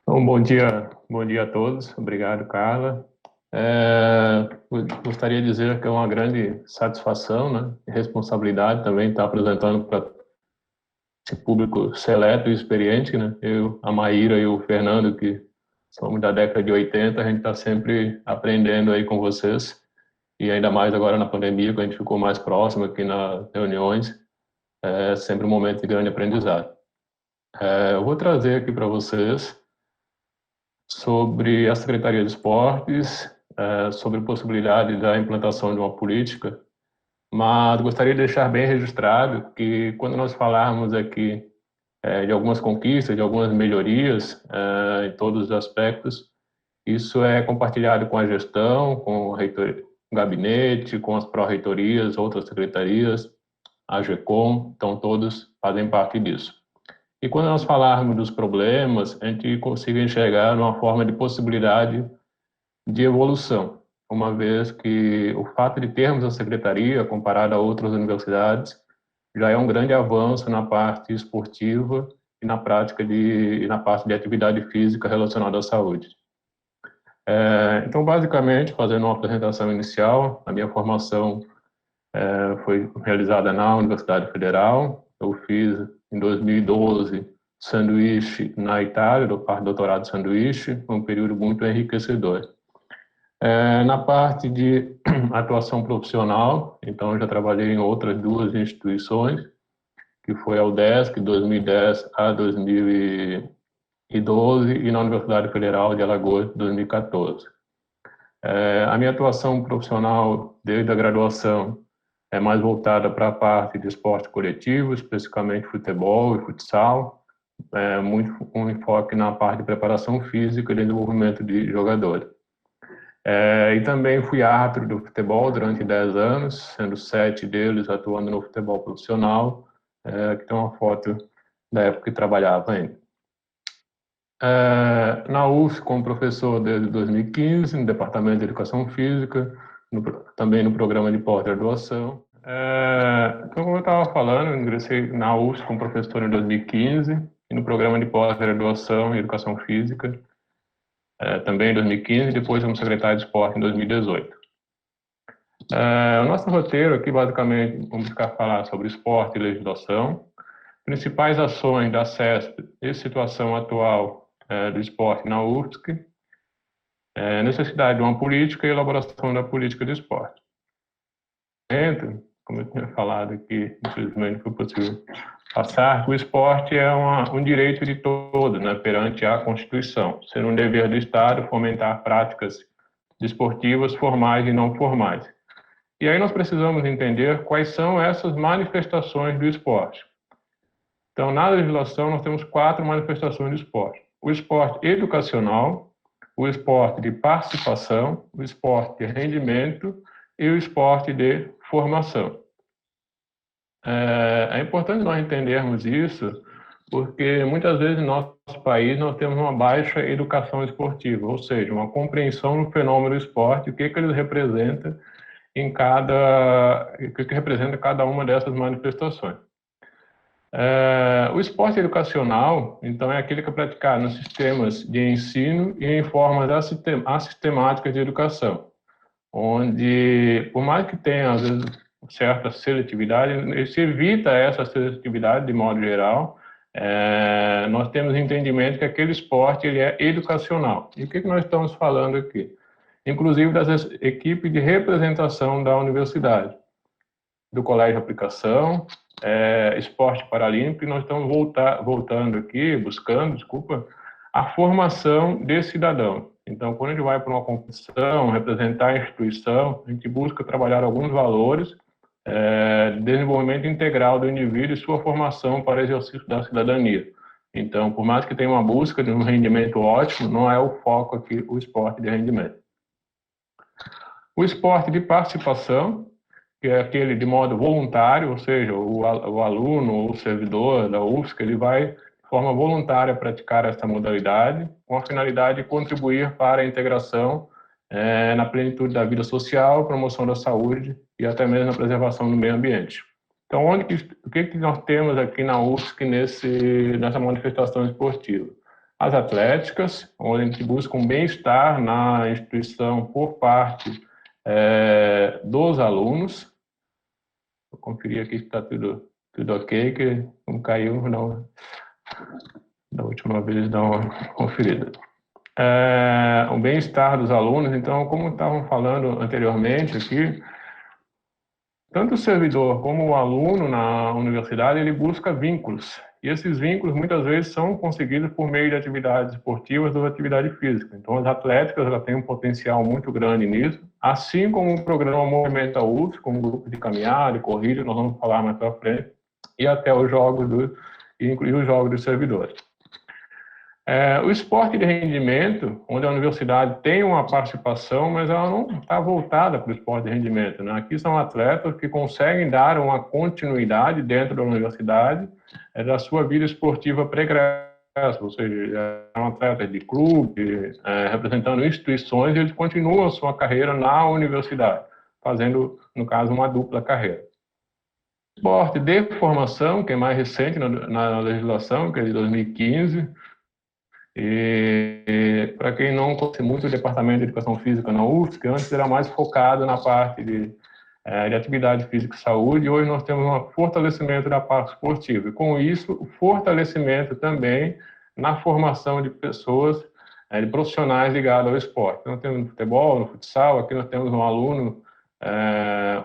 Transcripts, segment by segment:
Então, bom dia a todos. Obrigado, Carla. Gostaria de dizer que é uma grande satisfação, né, e responsabilidade também estar apresentando para esse público seleto e experiente, né? Eu, a Maíra e o Fernando, que somos da década de 80, a gente está sempre aprendendo aí com vocês, e ainda mais agora na pandemia, que a gente ficou mais próximo aqui nas reuniões, é sempre um momento de grande aprendizado. Eu vou trazer aqui para vocês sobre a Secretaria de Esportes, sobre a possibilidade da implantação de uma política, mas gostaria de deixar bem registrado que quando nós falarmos aqui de algumas conquistas, de algumas melhorias em todos os aspectos, isso é compartilhado com a gestão, com o reitor, o gabinete, com as pró-reitorias, outras secretarias, a GECOM, então todos fazem parte disso. E quando nós falarmos dos problemas, a gente consiga enxergar uma forma de possibilidade de evolução, uma vez que o fato de termos a secretaria, comparado a outras universidades, já é um grande avanço na parte esportiva e na parte de atividade física relacionada à saúde. Então, basicamente, fazendo uma apresentação inicial, a minha formação foi realizada na Universidade Federal. Eu fiz, em 2012, sanduíche na Itália, do parte doutorado de sanduíche, um período muito enriquecedor. Na parte de atuação profissional, então eu já trabalhei em outras duas instituições, que foi a UDESC, 2010 a 2012, e na Universidade Federal de Alagoas, 2014. A minha atuação profissional desde a graduação é mais voltada para a parte de esporte coletivo, especificamente futebol e futsal, muito com enfoque na parte de preparação física e desenvolvimento de jogadores. E também fui árbitro do futebol durante 10 anos, sendo 7 deles atuando no futebol profissional, que tem uma foto da época que trabalhava ainda. Na UF, como professor desde 2015, no Departamento de Educação Física, também no programa de pós-graduação. Então, como eu estava falando, eu ingressei na UF como professor em 2015 e no programa de pós-graduação em Educação Física, também em 2015, e depois como secretário de esporte em 2018. O nosso roteiro aqui, basicamente, vamos buscar falar sobre esporte e legislação, principais ações da CESP e situação atual do esporte na UFSC, necessidade de uma política e elaboração da política de esporte. Como eu tinha falado aqui, infelizmente foi possível passar, o esporte é um direito de todos, né, perante a Constituição, sendo um dever do Estado fomentar práticas desportivas formais e não formais. E aí nós precisamos entender quais são essas manifestações do esporte. Então, na legislação, nós temos 4 manifestações do esporte. O esporte educacional, o esporte de participação, o esporte de rendimento e o esporte de formação. É importante nós entendermos isso, porque muitas vezes no nosso país nós temos uma baixa educação esportiva, ou seja, uma compreensão do fenômeno do esporte, o que ele representa o que representa cada uma dessas manifestações. O esporte educacional, então, é aquele que é praticado nos sistemas de ensino e em formas assistemáticas de educação, onde, por mais que tenha, às vezes, certa seletividade, se evita essa seletividade de modo geral. Nós temos entendimento que aquele esporte ele é educacional. E o que nós estamos falando aqui? Inclusive das equipes de representação da universidade, do colégio de aplicação, esporte paralímpico, e nós estamos voltando aqui, buscando, a formação de cidadão. Então, quando a gente vai para uma competição, representar a instituição, a gente busca trabalhar alguns valores de desenvolvimento integral do indivíduo e sua formação para o exercício da cidadania. Então, por mais que tenha uma busca de um rendimento ótimo, não é o foco aqui o esporte de rendimento. O esporte de participação, que é aquele de modo voluntário, ou seja, o aluno ou o servidor da UFSC, ele vai de forma voluntária praticar essa modalidade, com a finalidade de contribuir para a integração na plenitude da vida social, promoção da saúde e até mesmo na preservação do meio ambiente. Então, o que nós temos aqui na UFSC nessa manifestação esportiva? as atléticas, onde a gente busca um bem-estar na instituição por parte dos alunos. Vou conferir aqui que está tudo ok, que não caiu, não. Da última vez, dá uma conferida. O bem-estar dos alunos, então, como estavam falando anteriormente aqui, tanto o servidor como o aluno na universidade, ele busca vínculos. E esses vínculos, muitas vezes, são conseguidos por meio de atividades esportivas ou atividade física. Então, as atléticas, ela tem um potencial muito grande nisso, assim como o programa Movimenta UFS, com um grupo de caminhada e corrida, nós vamos falar mais para frente, e até os jogos incluir os jogos dos servidores. O esporte de rendimento, onde a universidade tem uma participação, mas ela não está voltada para o esporte de rendimento, né? Aqui são atletas que conseguem dar uma continuidade dentro da universidade da sua vida esportiva pregressa, ou seja, são atletas de clube, representando instituições, e eles continuam a sua carreira na universidade, fazendo, no caso, uma dupla carreira. Esporte de formação, que é mais recente na legislação, que é de 2015, e para quem não conhece muito o Departamento de Educação Física na UFSC, que antes era mais focado na parte de atividade física e saúde, e hoje nós temos um fortalecimento da parte esportiva. E com isso, o fortalecimento também na formação de pessoas, de profissionais ligados ao esporte. Então, nós temos no futebol, no futsal, aqui nós temos um aluno,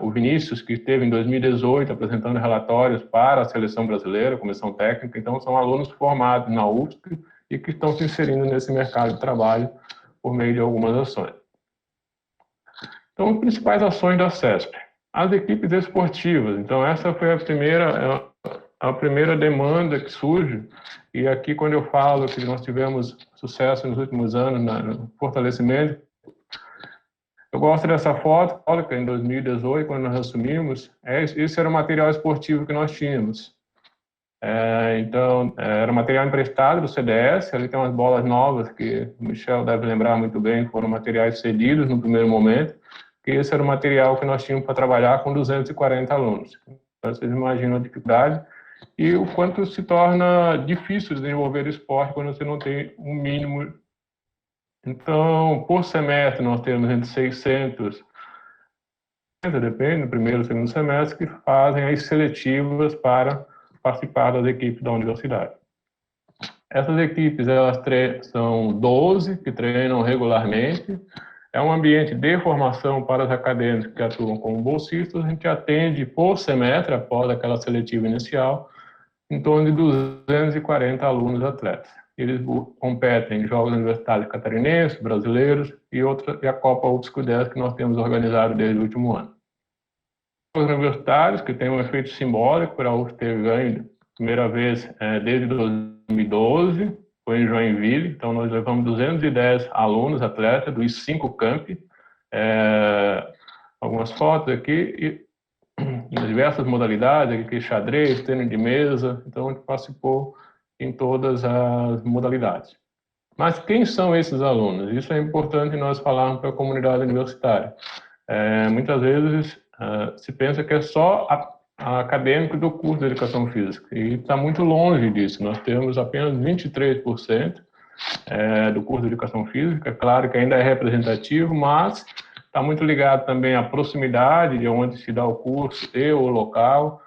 o Vinícius, que esteve em 2018 apresentando relatórios para a seleção brasileira, comissão técnica. Então, são alunos formados na UFSC e que estão se inserindo nesse mercado de trabalho por meio de algumas ações. Então, as principais ações da CESP. As equipes esportivas. Então, essa foi a primeira demanda que surge, e aqui quando eu falo que nós tivemos sucesso nos últimos anos no fortalecimento, eu gosto dessa foto, olha que em 2018, quando nós assumimos, esse era o material esportivo que nós tínhamos. Então, era material emprestado do CDS, ali tem umas bolas novas que o Michel deve lembrar muito bem, foram materiais cedidos no primeiro momento, que esse era o material que nós tínhamos para trabalhar com 240 alunos. Então, vocês imaginam a dificuldade e o quanto se torna difícil desenvolver esporte quando você não tem um mínimo. Então, por semestre, nós temos entre 600, depende, no primeiro e segundo semestre, que fazem as seletivas para participar das equipes da universidade. Essas equipes, elas são 12 que treinam regularmente. É um ambiente de formação para os acadêmicos que atuam como bolsistas. A gente atende por semestre, após aquela seletiva inicial, em torno de 240 alunos atletas. Eles competem em jogos universitários catarinenses, brasileiros e a Copa UFSC 10 que nós temos organizado desde o último ano. Os universitários, que tem um efeito simbólico, para a UFSC ter ganho primeira vez desde 2012, foi em Joinville. Então, nós levamos 210 alunos, atletas, dos 5 campi. Algumas fotos aqui, em diversas modalidades, aqui xadrez, tênis de mesa. Então, a gente participou em todas as modalidades. Mas quem são esses alunos? Isso é importante nós falarmos para a comunidade universitária. Muitas vezes se pensa que é só acadêmico do curso de Educação Física, e está muito longe disso. Nós temos apenas 23% do curso de Educação Física. É claro que ainda é representativo, mas está muito ligado também à proximidade de onde se dá o curso e o local.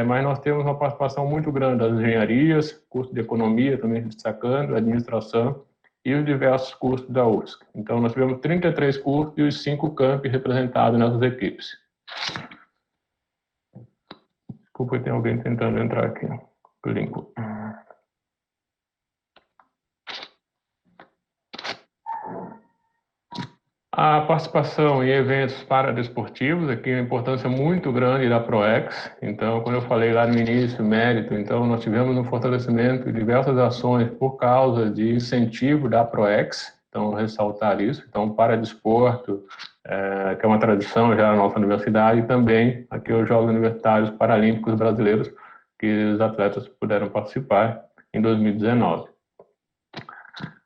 Mas nós temos uma participação muito grande das engenharias, curso de economia também destacando, administração e os diversos cursos da UFSC. Então, nós tivemos 33 cursos e os 5 campi representados nessas equipes. Desculpa, tem alguém tentando entrar aqui. Limpo. A participação em eventos paradesportivos, aqui uma importância muito grande da ProEx. Então, quando eu falei lá no início, mérito, então nós tivemos um fortalecimento de diversas ações por causa de incentivo da ProEx. Então, ressaltar isso. Então, paradesporto, que é uma tradição já na nossa universidade, e também aqui os Jogos Universitários Paralímpicos Brasileiros, que os atletas puderam participar em 2019.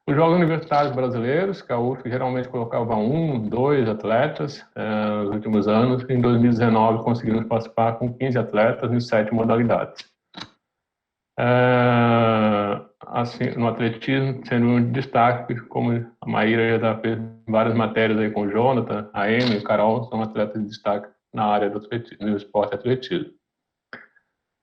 Os Jogos Universitários Brasileiros, que a UFSC geralmente colocava 1, 2 atletas nos últimos anos. Em 2019, conseguimos participar com 15 atletas em 7 modalidades. assim, no atletismo, sendo um destaque, como a Maíra já fez várias matérias aí com o Jonathan, a Amy e o Carol, são atletas de destaque na área do atletismo, no esporte atletismo.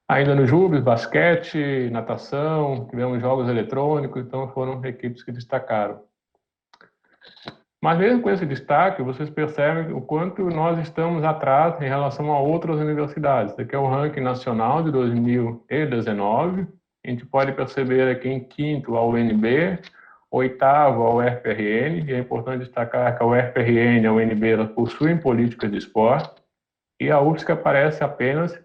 Ainda no Jubes, basquete, natação, tivemos jogos eletrônicos, então foram equipes que destacaram. Mas mesmo com esse destaque, vocês percebem o quanto nós estamos atrás em relação a outras universidades. Aqui é o ranking nacional de 2019. A gente pode perceber aqui em quinto a UNB, oitavo a UFRN, e é importante destacar que a UFRN e a UNB elas possuem políticas de esporte, e a UFSC aparece apenas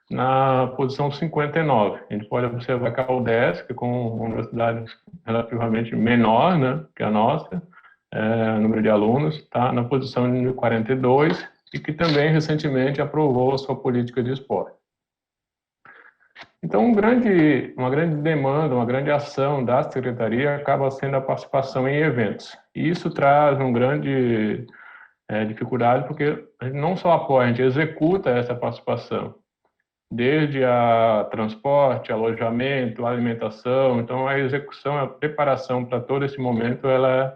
na posição 59. A gente pode observar que a UDESC, com uma universidade relativamente menor, né, que a nossa, número de alunos, está na posição de 42 e que também recentemente aprovou a sua política de esporte. Então, uma grande demanda, uma grande ação da Secretaria acaba sendo a participação em eventos. E isso traz uma grande dificuldade, porque a gente não só apoia, a gente executa essa participação, desde a transporte, alojamento, alimentação. Então, a execução, a preparação para todo esse momento, ela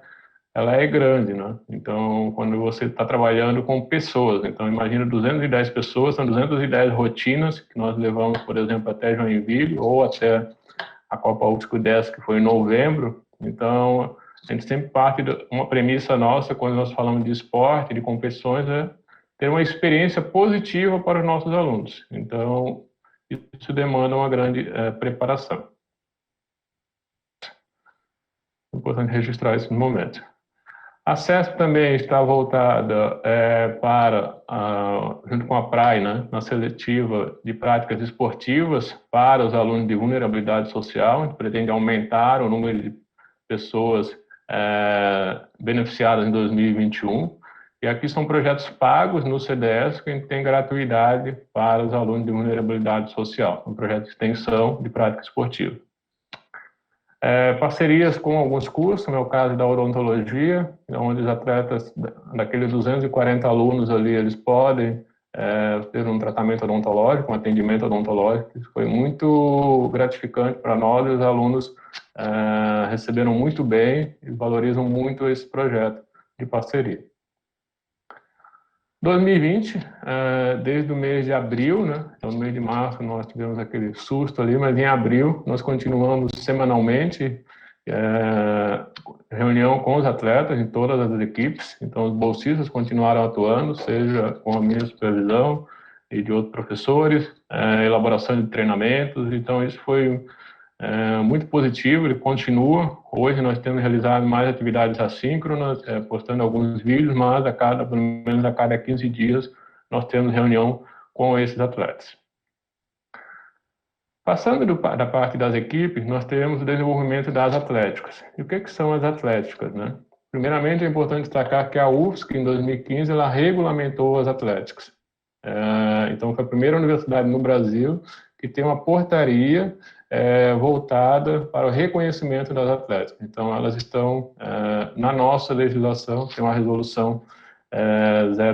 é grande, né? Então, quando você está trabalhando com pessoas, então imagina 210 pessoas, são 210 rotinas que nós levamos, por exemplo, até Joinville ou até a Copa UFSC 10, que foi em novembro. Então, a gente sempre parte de uma premissa nossa, quando nós falamos de esporte, de competições, é ter uma experiência positiva para os nossos alunos. Então, isso demanda uma grande preparação. É importante registrar isso no momento. A CESP também está voltada junto com a PRAE, né, na seletiva de práticas esportivas para os alunos de vulnerabilidade social. A gente pretende aumentar o número de pessoas beneficiadas em 2021. E aqui são projetos pagos no CDS que a gente tem gratuidade para os alunos de vulnerabilidade social. Um projeto de extensão de prática esportiva. Parcerias com alguns cursos, no meu caso da odontologia, onde os atletas, daqueles 240 alunos ali, eles podem ter um tratamento odontológico, um atendimento odontológico. Isso foi muito gratificante para nós, e os alunos receberam muito bem e valorizam muito esse projeto de parceria. 2020, desde o mês de abril, né? Então, no mês de março nós tivemos aquele susto ali, mas em abril nós continuamos semanalmente reunião com os atletas em todas as equipes. Então, os bolsistas continuaram atuando, seja com a minha supervisão e de outros professores, elaboração de treinamentos. Então, isso foi muito positivo, ele continua. Hoje nós temos realizado mais atividades assíncronas, postando alguns vídeos, mas pelo menos a cada 15 dias nós temos reunião com esses atletas. Passando da parte das equipes, nós temos o desenvolvimento das atléticas. E o que são as atléticas, né? Primeiramente, é importante destacar que a UFSC, em 2015, ela regulamentou as atléticas. Então, foi a primeira universidade no Brasil que tem uma portaria voltada para o reconhecimento das atléticas. Então, elas estão na nossa legislação, tem uma resolução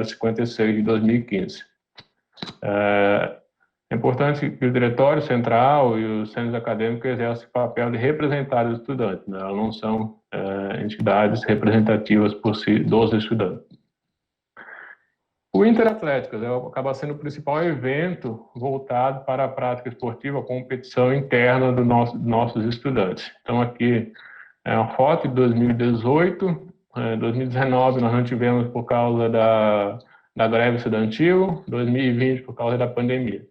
056 de 2015. É importante que o Diretório Central e os centros acadêmicos exerçam o papel de representar os estudantes, né? Elas não são entidades representativas por si dos estudantes. O Interatléticas acaba sendo o principal evento voltado para a prática esportiva, a competição interna dos nossos estudantes. Então, aqui é uma foto de 2018, 2019 nós não tivemos por causa da greve estudantil, 2020 por causa da pandemia.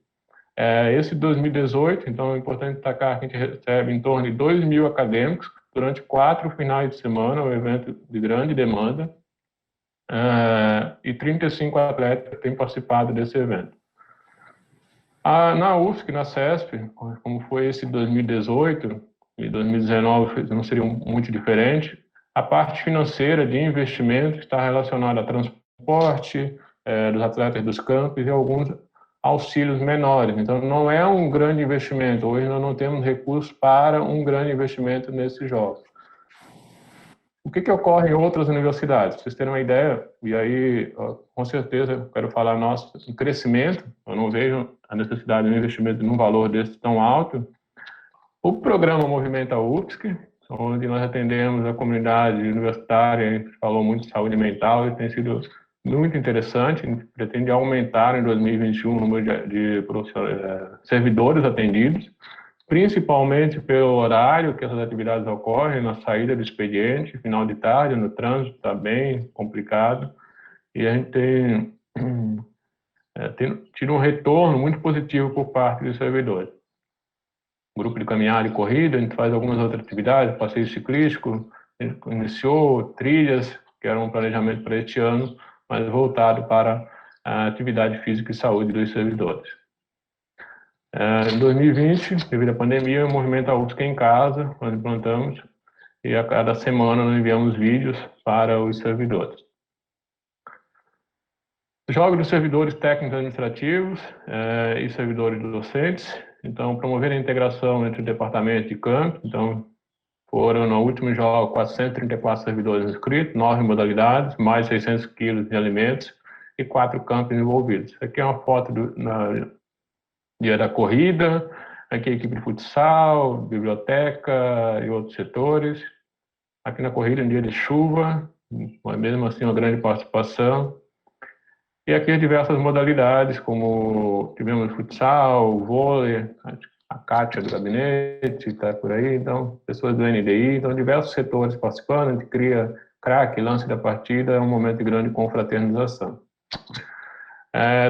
Esse 2018, então é importante destacar que a gente recebe em torno de 2.000 acadêmicos durante 4 finais de semana, um evento de grande demanda. E 35 atletas têm participado desse evento. Na UFSC, na CESP, como foi esse 2018 e 2019 não seria muito diferente, a parte financeira de investimento está relacionada a transporte dos atletas dos campos e alguns auxílios menores. Então, não é um grande investimento. Hoje nós não temos recursos para um grande investimento nesses jogos. O que ocorre em outras universidades? Para vocês terem uma ideia, e aí, com certeza, eu quero falar nosso crescimento, eu não vejo a necessidade de um investimento num valor desse tão alto. O programa Movimenta UFSC, onde nós atendemos a comunidade universitária, a gente falou muito de saúde mental e tem sido muito interessante. A gente pretende aumentar em 2021 o número de servidores atendidos, principalmente pelo horário que essas atividades ocorrem, na saída do expediente, final de tarde, no trânsito está bem complicado, e a gente tem tido um retorno muito positivo por parte dos servidores. Grupo de caminhada e corrida, a gente faz algumas outras atividades, passeio ciclístico, iniciou trilhas, que era um planejamento para este ano, mas voltado para a atividade física e saúde dos servidores. Em 2020, devido à pandemia, o movimento UFSC em casa, nós implantamos, e a cada semana nós enviamos vídeos para os servidores. Jogo dos servidores técnicos administrativos e servidores docentes. Então, promover a integração entre o departamento e campo. Então, foram no último jogo 434 servidores inscritos, 9 modalidades, mais 600 quilos de alimentos e 4 campos envolvidos. Aqui é uma foto do dia da corrida, aqui a equipe de futsal, biblioteca e outros setores. Aqui na corrida, um dia de chuva, mas mesmo assim uma grande participação. E aqui as diversas modalidades, como tivemos futsal, vôlei, a Kátia do gabinete, está por aí, então, pessoas do NDI, então, diversos setores participando, a gente cria craque, lance da partida, é um momento de grande confraternização.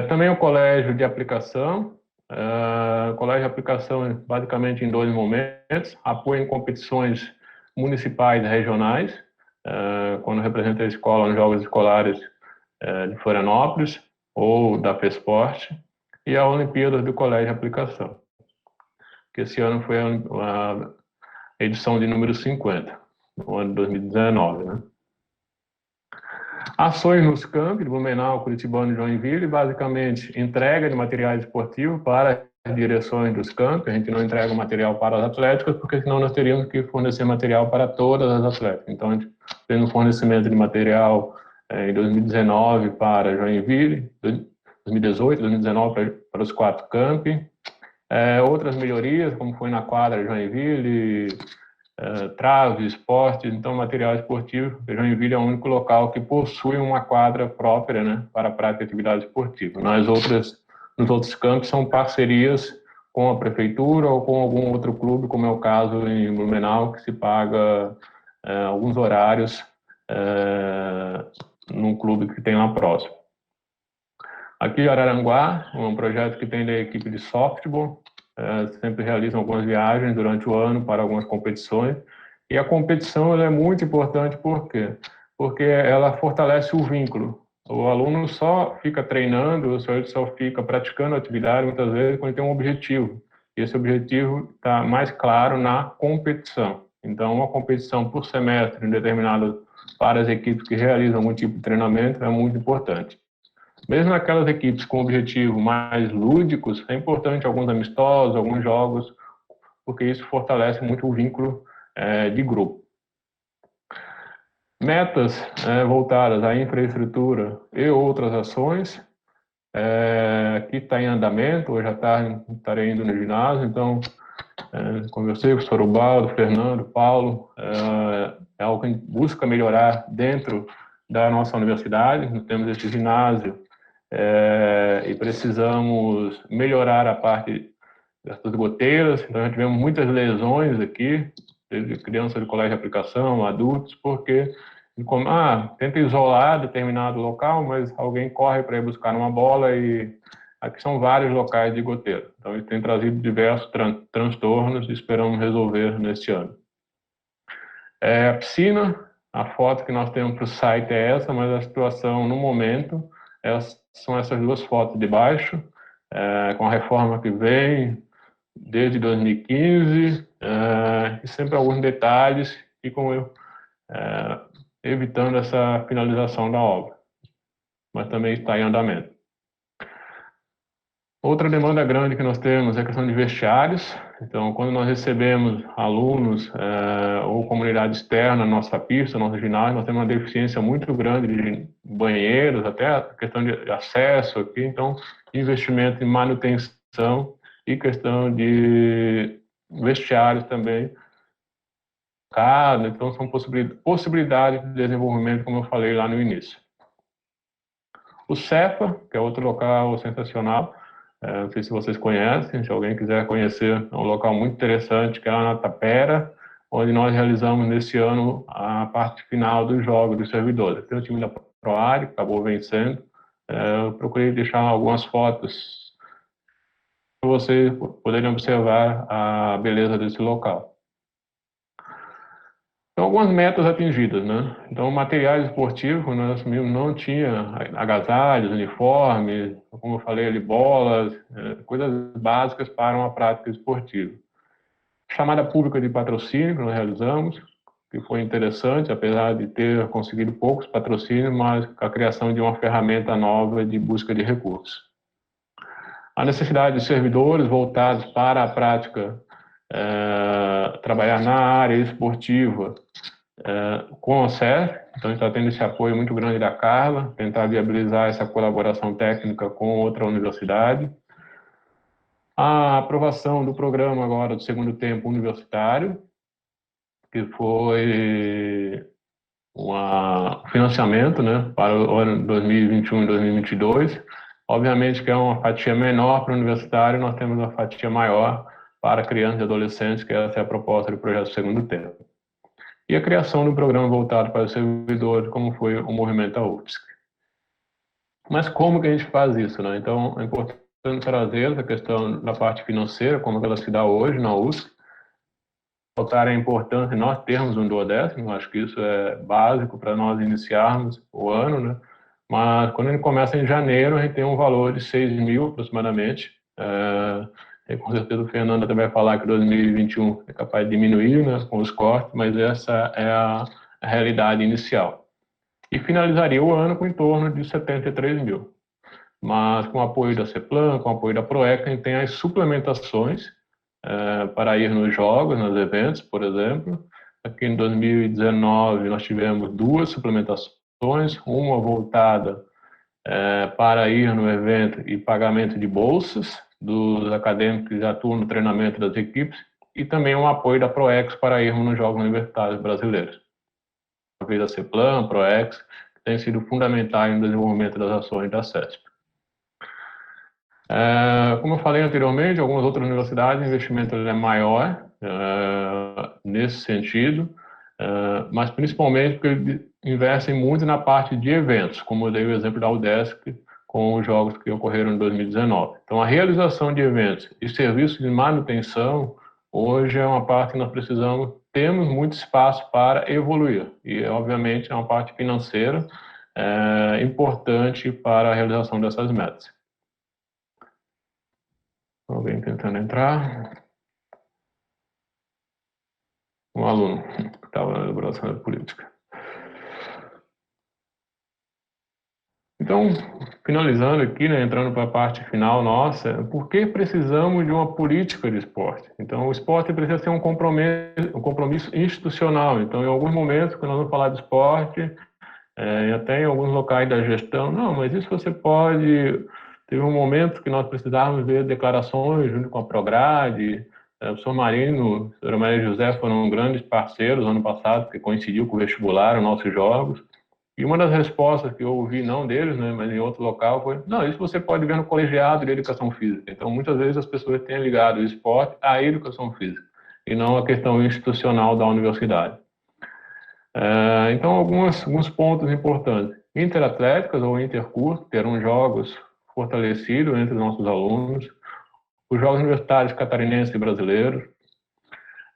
Também o colégio de aplicação, colégio de aplicação basicamente em 2 momentos, apoio em competições municipais e regionais, quando representa a escola nos jogos escolares de Florianópolis ou da FESPORT, e a Olimpíada do Colégio de Aplicação, que esse ano foi a edição de número 50, no ano de 2019, né? Ações nos campos de Blumenau, Curitibano e Joinville, basicamente entrega de materiais esportivos para as direções dos campos. A gente não entrega material para as atléticas, porque senão nós teríamos que fornecer material para todas as atléticas. Então, a gente fez um fornecimento de material em 2019 para Joinville, 2018, 2019 para os 4 campi. Outras melhorias, como foi na quadra Joinville, traves, esportes, então material esportivo. Joinville é o único local que possui uma quadra própria, né, para a prática de atividade esportiva. Nos outros campos são parcerias com a prefeitura ou com algum outro clube, como é o caso em Blumenau, que se paga alguns horários num clube que tem lá próximo. Aqui em Araranguá, um projeto que tem da equipe de softball, sempre realizam algumas viagens durante o ano para algumas competições, e a competição ela é muito importante, por quê? Porque ela fortalece o vínculo. O aluno só fica treinando, ele só fica praticando a atividade, muitas vezes, quando ele tem um objetivo, e esse objetivo está mais claro na competição. Então, uma competição por semestre, para as equipes que realizam algum tipo de treinamento, é muito importante. Mesmo naquelas equipes com objetivos mais lúdicos, é importante alguns amistosos, alguns jogos, porque isso fortalece muito o vínculo de grupo. Metas voltadas à infraestrutura e outras ações. Aqui está em andamento, hoje à tarde estarei indo no ginásio, então conversei com o Sorubaldo, Fernando, Paulo, é algo que a gente busca melhorar dentro da nossa universidade. Nós temos esse ginásio e precisamos melhorar a parte das goteiras, então já tivemos muitas lesões aqui, desde crianças de colégio de aplicação, adultos, porque tenta isolar determinado local, mas alguém corre para ir buscar uma bola e aqui são vários locais de goteira. Então, isso tem trazido diversos transtornos e esperamos resolver neste ano. A piscina, a foto que nós temos para o site é essa, mas a situação no momento são essas 2 fotos de baixo, com a reforma que vem desde 2015, e sempre alguns detalhes e evitando essa finalização da obra, mas também está em andamento. Outra demanda grande que nós temos é a questão de vestiários. Então, quando nós recebemos alunos ou comunidade externa na nossa pista, no nosso ginásio, nós temos uma deficiência muito grande de banheiros, até a questão de acesso aqui. Então, investimento em manutenção e questão de vestiários também. Então, são possibilidades de desenvolvimento, como eu falei lá no início. O Cefa, que é outro local sensacional, não sei se vocês conhecem, se alguém quiser conhecer, é um local muito interessante, que é lá na Tapera, onde nós realizamos nesse ano a parte final dos jogos dos servidores. Tem o time da ProAri, que acabou vencendo. Eu procurei deixar algumas fotos para vocês poderem observar a beleza desse local. Então, algumas metas atingidas, né? Então, materiais esportivos, nós mesmo não tinha agasalhos, uniformes, como eu falei ali, bolas, coisas básicas para uma prática esportiva. Chamada pública de patrocínio que nós realizamos, que foi interessante, apesar de ter conseguido poucos patrocínios, mas a criação de uma ferramenta nova de busca de recursos. A necessidade de servidores voltados para a prática, trabalhar na área esportiva, com o CEF, então está tendo esse apoio muito grande da Carla, tentar viabilizar essa colaboração técnica com outra universidade. A aprovação do programa agora do segundo tempo universitário, que foi um financiamento, né, para o ano 2021 e 2022. Obviamente que é uma fatia menor para o universitário, nós temos uma fatia maior para crianças e adolescentes, que essa é a proposta do projeto segundo tempo. E a criação de um programa voltado para os servidores, como foi o Movimento UFSC. Mas como que a gente faz isso, né? Então, é importante trazer essa questão da parte financeira, como ela se dá hoje na UFSC. Notar a importância de nós termos um duodécimo, acho que isso é básico para nós iniciarmos o ano, né? Mas quando ele começa em janeiro, a gente tem um valor de 6 mil aproximadamente. E com certeza o Fernando também vai falar que 2021 é capaz de diminuir, né, com os cortes, mas essa é a realidade inicial. E finalizaria o ano com em torno de 73 mil. Mas com o apoio da CEPLAN, com o apoio da PROEC, a gente tem as suplementações para ir nos jogos, nos eventos, por exemplo. Aqui em 2019 nós tivemos 2 suplementações, uma voltada para ir no evento e pagamento de bolsas dos acadêmicos que atuam no treinamento das equipes, e também um apoio da ProEx para irmos nos Jogos Universitários Brasileiros. A vez da CEPLAN, ProEx, que tem sido fundamental no desenvolvimento das ações da CESP. Como eu falei anteriormente, algumas outras universidades, o investimento é maior nesse sentido, mas principalmente porque eles investem muito na parte de eventos, como eu dei o exemplo da UDESC com os jogos que ocorreram em 2019. Então, a realização de eventos e serviços de manutenção, hoje é uma parte que nós temos muito espaço para evoluir, e obviamente é uma parte financeira importante para a realização dessas metas. Alguém tentando entrar? Um aluno que estava na elaboração da política. Então, finalizando aqui, né, entrando para a parte final nossa, por que precisamos de uma política de esporte? Então, o esporte precisa ser um compromisso institucional. Então, em alguns momentos, quando nós vamos falar de esporte, até em alguns locais da gestão, não, mas isso você pode... Teve um momento que nós precisávamos ver declarações junto com a Prograde, o professor Marino, a professora Maria José foram grandes parceiros ano passado, que coincidiu com o vestibular, os nossos jogos. E uma das respostas que eu ouvi, não deles, né, mas em outro local, foi: não, isso você pode ver no colegiado de educação física. Então, muitas vezes as pessoas têm ligado o esporte à educação física, e não à questão institucional da universidade. Então, alguns pontos importantes. Interatléticas ou intercurso terão jogos fortalecidos entre os nossos alunos. Os jogos universitários catarinenses e brasileiros.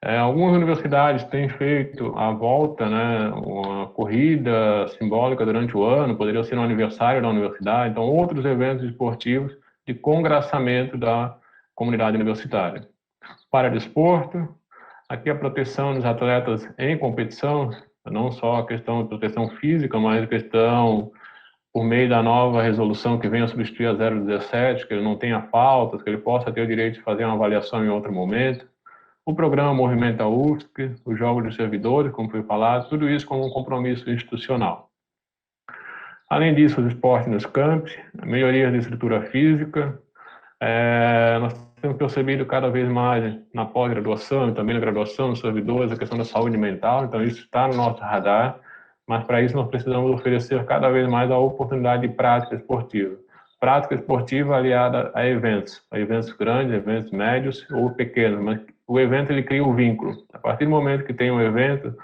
Algumas universidades têm feito a volta, né, uma corrida simbólica durante o ano, poderia ser no aniversário da universidade, então outros eventos esportivos de congraçamento da comunidade universitária. Para desporto, aqui a proteção dos atletas em competição, não só a questão de proteção física, mas a questão por meio da nova resolução que vem a substituir a 017, que ele não tenha faltas, que ele possa ter o direito de fazer uma avaliação em outro momento. O programa Movimento UFSC, os jogos de servidores, como foi falado, tudo isso como um compromisso institucional. Além disso, os esportes nos campos, melhorias de estrutura física. Nós temos percebido cada vez mais na pós-graduação e também na graduação dos servidores a questão da saúde mental, então isso está no nosso radar, mas para isso nós precisamos oferecer cada vez mais a oportunidade de prática esportiva. Prática esportiva aliada a eventos grandes, eventos médios ou pequenos, mas o evento ele cria um vínculo. A partir do momento que tem um evento,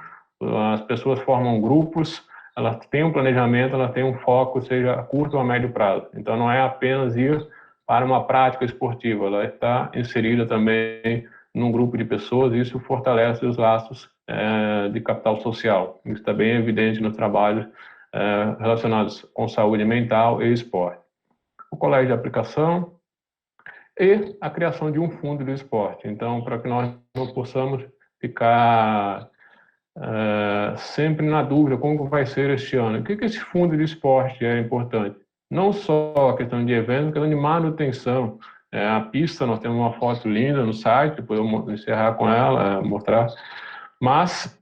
as pessoas formam grupos, elas têm um planejamento, elas têm um foco, seja a curto ou a médio prazo. Então não é apenas ir para uma prática esportiva, ela está inserida também num grupo de pessoas e isso fortalece os laços de capital social. Isso está bem evidente nos trabalhos relacionados com saúde mental e esporte. O colégio de aplicação e a criação de um fundo do esporte. Então, para que nós não possamos ficar sempre na dúvida como vai ser este ano. O que esse fundo de esporte é importante? Não só a questão de eventos, a questão de manutenção. A pista, nós temos uma foto linda no site, depois eu vou encerrar com ela, mostrar. Mas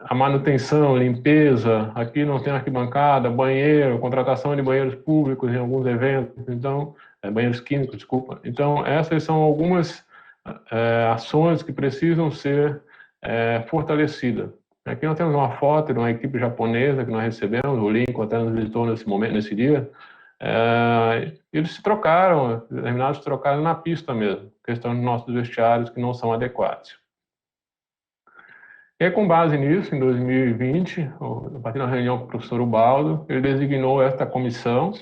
a manutenção, limpeza, aqui não tem arquibancada, banheiro, contratação de banheiros públicos em alguns eventos, então, banheiros químicos, desculpa. Então, essas são algumas ações que precisam ser fortalecidas. Aqui nós temos uma foto de uma equipe japonesa que nós recebemos, o Lincoln até nos visitou nesse momento, nesse dia. Eles se trocaram, determinados se trocaram na pista mesmo, questão dos nossos vestiários que não são adequados. E com base nisso, em 2020, a partir da reunião com o professor Ubaldo, ele designou esta comissão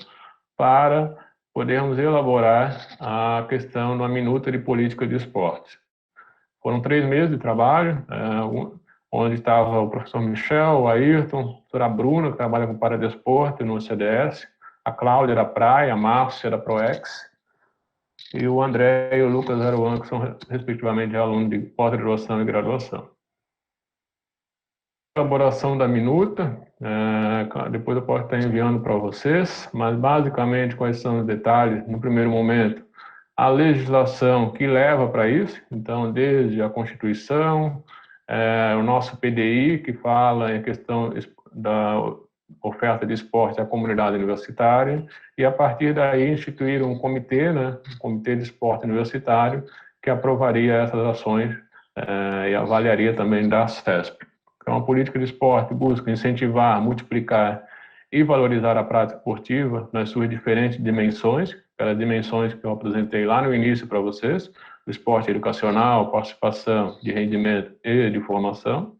para podermos elaborar a questão de uma minuta de política de esportes. Foram 3 meses de trabalho, onde estava o professor Michel, o Ayrton, a professora Bruna, que trabalha com paradesporto no CDS, a Cláudia da Praia, a Márcia da ProEx, e o André e o Lucas Aruan, que são respectivamente alunos de pós-graduação e graduação. Elaboração da minuta, depois eu posso estar enviando para vocês, mas basicamente quais são os detalhes? No primeiro momento, a legislação que leva para isso, então desde a Constituição, o nosso PDI, que fala em questão da oferta de esporte à comunidade universitária, e a partir daí instituir um comitê, um comitê de esporte universitário, que aprovaria essas ações e avaliaria também da CESP. Então, a política de esporte busca incentivar, multiplicar e valorizar a prática esportiva nas suas diferentes dimensões, aquelas dimensões que eu apresentei lá no início para vocês, o esporte educacional, participação, de rendimento e de formação.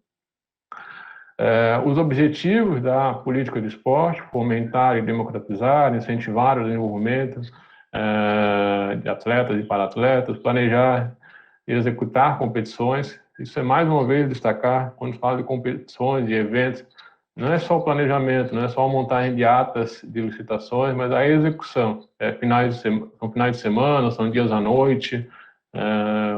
Os objetivos da política de esporte: fomentar e democratizar, incentivar o desenvolvimento de atletas e para-atletas, planejar e executar competições. Isso é mais uma vez destacar, quando fala de competições, de eventos, não é só o planejamento, não é só a montagem de atas de licitações, mas a execução. São finais de semana, são dias à noite.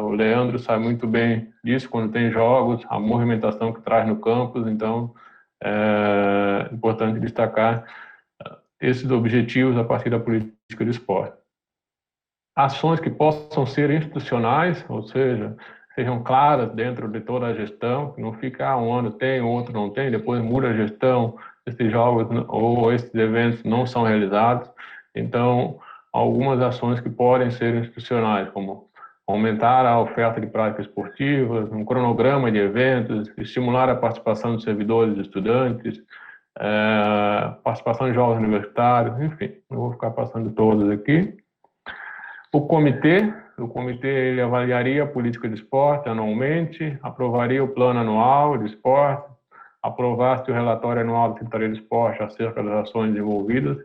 O Leandro sabe muito bem disso quando tem jogos, a movimentação que traz no campus, então é importante destacar esses objetivos a partir da política de esporte. Ações que possam ser institucionais, ou seja, sejam claras dentro de toda a gestão, que não fica um ano tem, outro não tem, depois muda a gestão, esses jogos ou esses eventos não são realizados. Então, algumas ações que podem ser institucionais, como aumentar a oferta de práticas esportivas, um cronograma de eventos, estimular a participação dos servidores e estudantes, participação em jogos universitários, enfim, não vou ficar passando todos aqui. O comitê ele avaliaria a política de esporte anualmente, aprovaria o plano anual de esporte, aprovasse o relatório anual da Secretaria de Esporte acerca das ações desenvolvidas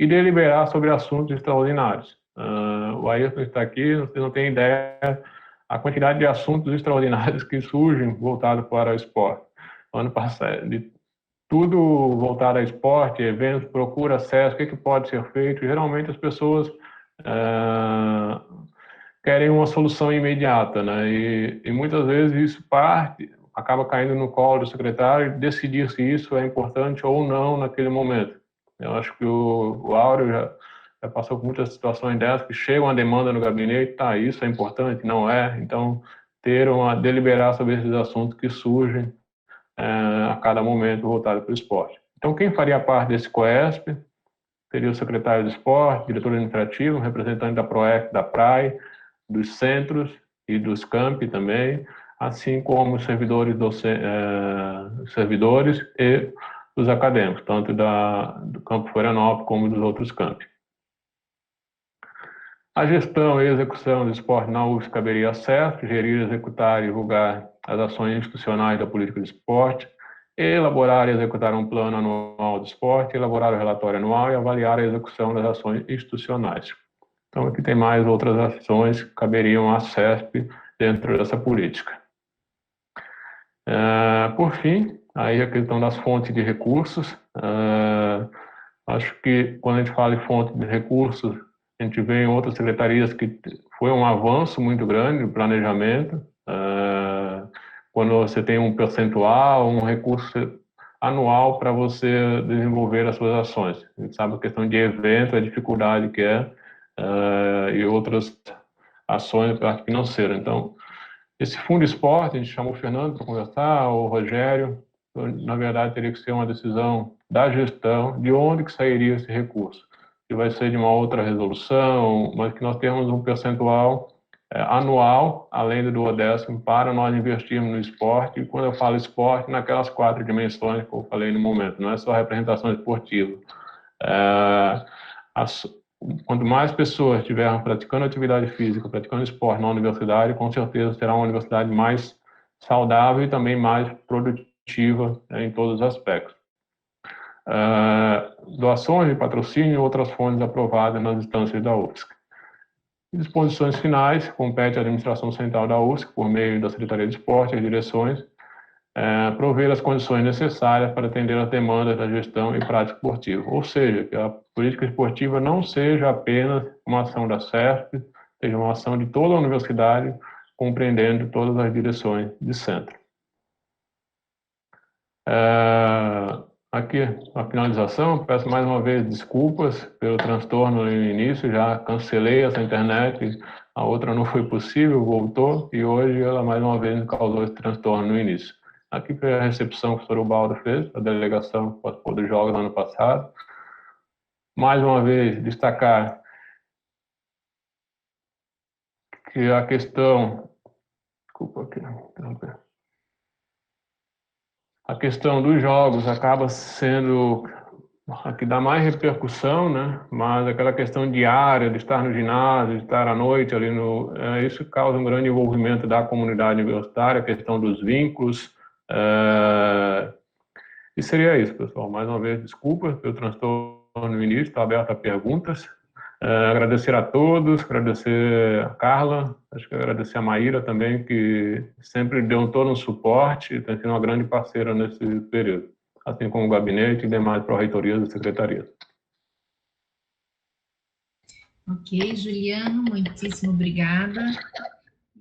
e deliberar sobre assuntos extraordinários. O Ayrton está aqui, vocês não têm ideia a quantidade de assuntos extraordinários que surgem voltados para o esporte. Ano passado, de tudo voltado a esporte, eventos, procura, acesso, o que pode ser feito. Geralmente as pessoas querem uma solução imediata, né? E muitas vezes isso acaba caindo no colo do secretário decidir se isso é importante ou não naquele momento. Eu acho que o Áureo já passou por muitas situações dessas, que chega uma demanda no gabinete, isso é importante, não é? Então, deliberar sobre esses assuntos que surgem a cada momento voltado para o esporte. Então, quem faria parte desse COESP seria o secretário de esporte, diretor administrativo, representante da ProEC, da PRAE, dos centros e dos campi também, assim como os servidores, servidores e os acadêmicos, tanto do campo Florianópolis como dos outros campi. A gestão e execução do esporte na UFSC caberia a CESP, gerir, executar e divulgar as ações institucionais da política de esporte, elaborar e executar um plano anual de esporte, elaborar o relatório anual e avaliar a execução das ações institucionais. Então, aqui tem mais outras ações que caberiam à CESP dentro dessa política. Por fim, aí a questão das fontes de recursos. Acho que quando a gente fala em fonte de recursos, a gente vê em outras secretarias que foi um avanço muito grande no planejamento. Quando você tem um percentual, um recurso anual para você desenvolver as suas ações. A gente sabe a questão de evento, a dificuldade que é, e outras ações da parte financeira. Então, esse fundo esporte, a gente chamou o Fernando para conversar, o Rogério, na verdade teria que ser uma decisão da gestão de onde que sairia esse recurso. Que vai ser de uma outra resolução, mas que nós temos um percentual anual, além do 10º, para nós investirmos no esporte. E quando eu falo esporte, naquelas 4 dimensões que eu falei no momento, não é só representação esportiva. Quanto mais pessoas estiverem praticando atividade física, praticando esporte na universidade, com certeza será uma universidade mais saudável e também mais produtiva em todos os aspectos. Doações de patrocínio e outras fontes aprovadas nas instâncias da UFSC. Disposições finais, compete à administração central da UFSC, por meio da Secretaria de Esporte e as direções, prover as condições necessárias para atender as demandas da gestão e prática esportiva. Ou seja, que a política esportiva não seja apenas uma ação da CESP, seja uma ação de toda a universidade, compreendendo todas as direções de centro. Aqui, a finalização, peço mais uma vez desculpas pelo transtorno no início, já cancelei essa internet, a outra não foi possível, voltou, e hoje ela mais uma vez causou esse transtorno no início. Aqui foi a recepção que o professor Ubaldo fez, a delegação que participou dos Jogos no ano passado. Mais uma vez, destacar que a questão... Desculpa aqui, interromper. A questão dos jogos acaba sendo a que dá mais repercussão, né? Mas aquela questão diária de estar no ginásio, de estar à noite ali isso causa um grande envolvimento da comunidade universitária, a questão dos vínculos. E seria isso, pessoal. Mais uma vez, desculpa pelo transtorno no início, está aberto a perguntas. Agradecer a todos, agradecer a Carla, acho que agradecer a Maíra também, que sempre deu todo um suporte, tem sido uma grande parceira nesse período, assim como o gabinete e demais pró-reitorias e secretarias. Ok, Juliano, muitíssimo obrigada.